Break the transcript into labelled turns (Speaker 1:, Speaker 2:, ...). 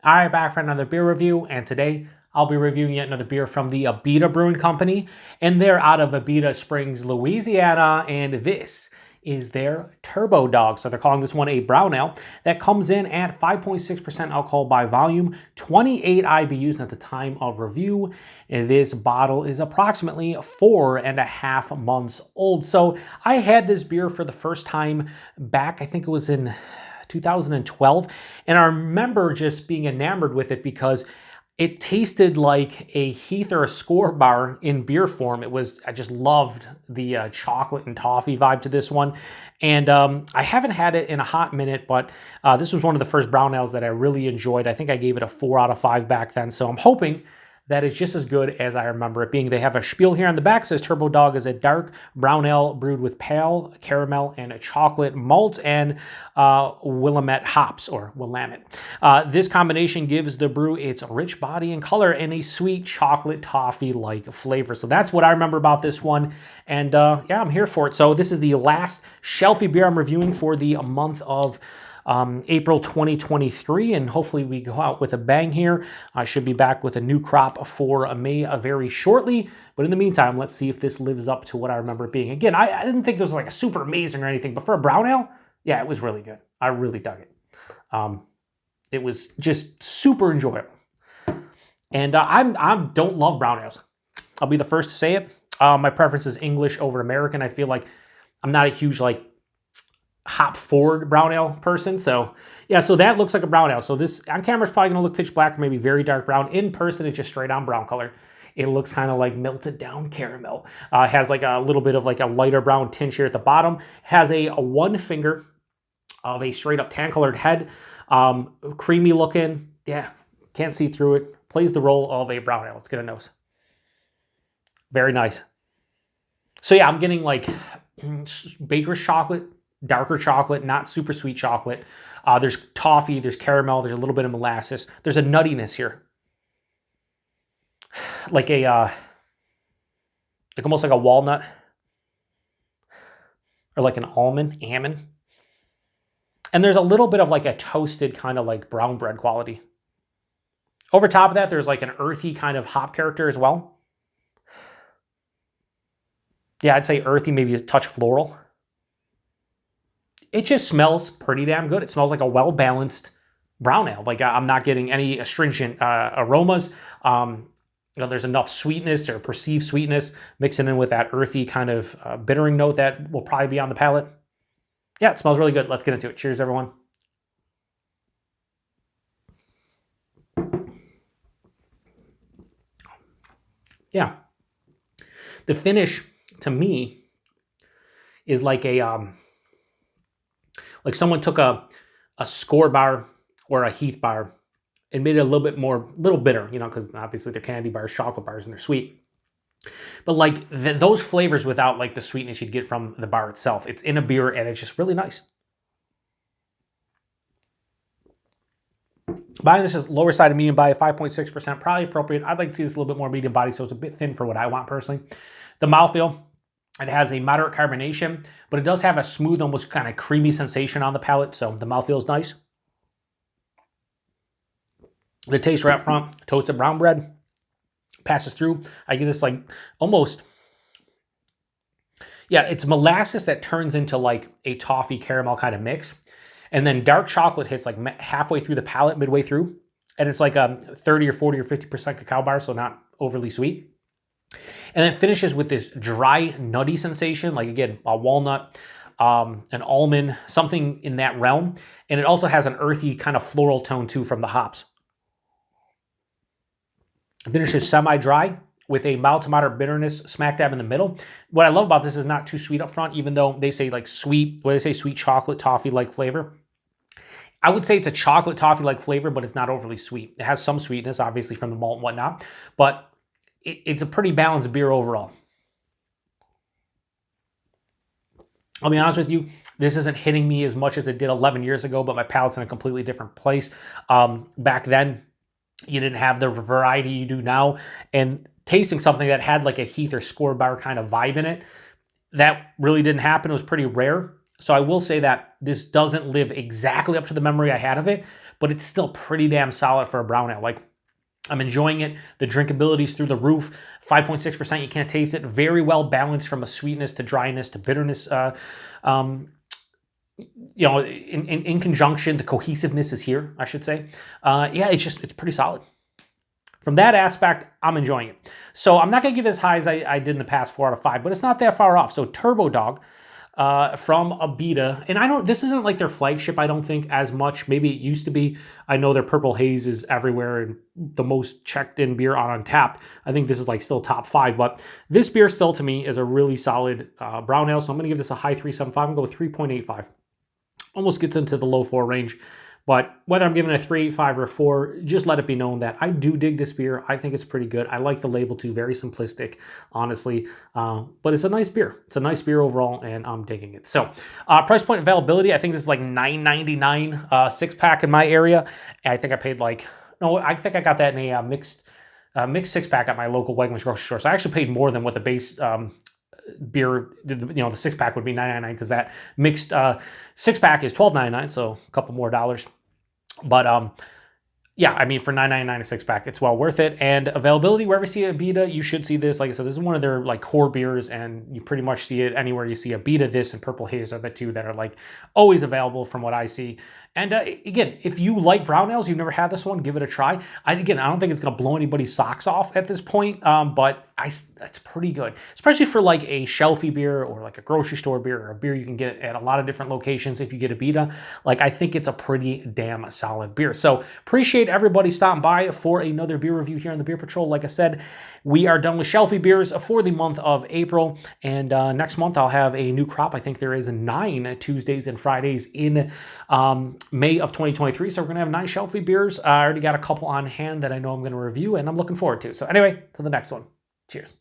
Speaker 1: All right, back for another beer review, and today I'll be reviewing yet another beer from the Abita Brewing Company, and they're out of Abita Springs, Louisiana, and this is their Turbodog. So they're calling this one a brown ale that comes in at 5.6% alcohol by volume, 28 IBUs at the time of review. And this bottle is approximately 4.5 months old. So I had this beer for the first time back, I think it was in 2012, and I remember just being enamored with it because it tasted like a Heath or a Score bar in beer form. I just loved the chocolate and toffee vibe to this one. And I haven't had it in a hot minute, but this was one of the first brown ales that I really enjoyed. I think I gave it a 4 out of 5 back then. So I'm hoping that it's just as good as I remember it being. They have a spiel here on the back. It says Turbodog is a dark brown ale brewed with pale caramel and chocolate malt and Willamette hops, or Willamette. This combination gives the brew its rich body and color and a sweet chocolate toffee-like flavor. So that's what I remember about this one. And yeah, I'm here for it. So this is the last shelfie beer I'm reviewing for the month of April 2023, and hopefully we go out with a bang here. I should be back with a new crop for May very shortly, but in the meantime, let's see if this lives up to what I remember it being. Again, I didn't think this was like a super amazing or anything, but for a brown ale, yeah, it was really good. I really dug it. It was just super enjoyable. And I don't love brown ales. I'll be the first to say it. My preference is English over American. I feel like I'm not a huge hop forward brown ale person. So yeah, so that looks like a brown ale. So this on camera is probably going to look pitch black or maybe very dark brown. In person, it's just straight on brown color. It looks kind of like melted down caramel. Has like a little bit of like a lighter brown tinge here at the bottom. Has a one finger of a straight up tan colored head. Creamy looking. Yeah, can't see through it. Plays the role of a brown ale. Let's get a nose. Very nice. So yeah, I'm getting like baker's chocolate, darker chocolate, not super sweet chocolate. There's toffee, there's caramel, there's a little bit of molasses. There's a nuttiness here. Like almost like a walnut. Or like an almond. And there's a little bit of like a toasted kind of like brown bread quality. Over top of that, there's like an earthy kind of hop character as well. Yeah, I'd say earthy, maybe a touch floral. It just smells pretty damn good. It smells like a well-balanced brown ale. Like I'm not getting any astringent aromas. There's enough sweetness or perceived sweetness mixing in with that earthy kind of bittering note that will probably be on the palate. Yeah, it smells really good. Let's get into it. Cheers, everyone. Yeah. The finish, to me, is like a... like someone took a Score bar or a Heath bar and made it a little bitter, because obviously they're candy bars, chocolate bars, and they're sweet. But like those flavors without like the sweetness you'd get from the bar itself. It's in a beer and it's just really nice. Buying this is lower side of medium body, 5.6%, probably appropriate. I'd like to see this a little bit more medium body, so it's a bit thin for what I want personally. The mouthfeel. It has a moderate carbonation, but it does have a smooth, almost kind of creamy sensation on the palate, so the mouthfeel is nice. The taste right up front, toasted brown bread, passes through. I get this like almost, yeah, it's molasses that turns into like a toffee caramel kind of mix. And then dark chocolate hits like halfway through the palate, midway through. And it's like a 30 or 40 or 50% cacao bar, so not overly sweet. And then finishes with this dry, nutty sensation, like again, a walnut, an almond, something in that realm. And it also has an earthy kind of floral tone too from the hops. It finishes semi-dry with a mild to moderate bitterness smack dab in the middle. What I love about this is not too sweet up front, even though they say like sweet, what do they say, sweet chocolate toffee-like flavor. I would say it's a chocolate toffee-like flavor, but it's not overly sweet. It has some sweetness, obviously, from the malt and whatnot, but it's a pretty balanced beer overall. I'll be honest with you, this isn't hitting me as much as it did 11 years ago, but my palate's in a completely different place. Back then, you didn't have the variety you do now, and tasting something that had like a Heath or Score bar kind of vibe in it, that really didn't happen. It was pretty rare. So I will say that this doesn't live exactly up to the memory I had of it, but it's still pretty damn solid for a brown ale. Like, I'm enjoying it. The drinkability's through the roof. 5.6%, you can't taste it. Very well balanced from a sweetness to dryness to bitterness. In conjunction, the cohesiveness is here, I should say. Yeah, it's pretty solid. From that aspect, I'm enjoying it. So I'm not going to give it as high as I did in the past, 4 out of 5, but it's not that far off. So Turbodog from Abita, and this isn't like their flagship, I don't think, as much. Maybe it used to be. I know their Purple Haze is everywhere and the most checked in beer on Untappd. I think this is like still top 5, but this beer still to me is a really solid brown ale. So I'm going to give this a high 3.75 and go with 3.85. Almost gets into the low 4 range. But whether I'm giving it a 3.85 or a 4, just let it be known that I do dig this beer. I think it's pretty good. I like the label too. Very simplistic, honestly. But it's a nice beer. It's a nice beer overall, and I'm digging it. So price point availability, I think this is like $9.99 6-pack in my area. And I think I paid I think I got that in a mixed 6-pack at my local Wegmans grocery store. So I actually paid more than what the base beer, the 6-pack would be $9.99, because that mixed 6-pack is $12.99, so a couple more dollars. But yeah, I mean, for $9.99 a 6-pack, it's well worth it. And availability, wherever you see Abita, you should see this. Like I said, this is one of their like core beers, and you pretty much see it anywhere you see Abita. This and Purple Haze are the two that are like always available from what I see. And again, if you like brown ales, you've never had this one, give it a try. I don't think it's going to blow anybody's socks off at this point, but it's pretty good, especially for like a shelfy beer or like a grocery store beer or a beer you can get at a lot of different locations if you get Abita. Like, I think it's a pretty damn solid beer. So appreciate everybody stopping by for another beer review here on the Beer Patrol. Like I said, we are done with shelfy beers for the month of April, and next month I'll have a new crop. I think there is 9 Tuesdays and Fridays in May of 2023. So we're going to have 9 shelfy beers. I already got a couple on hand that I know I'm going to review, and I'm looking forward to. So anyway, to the next one. Cheers.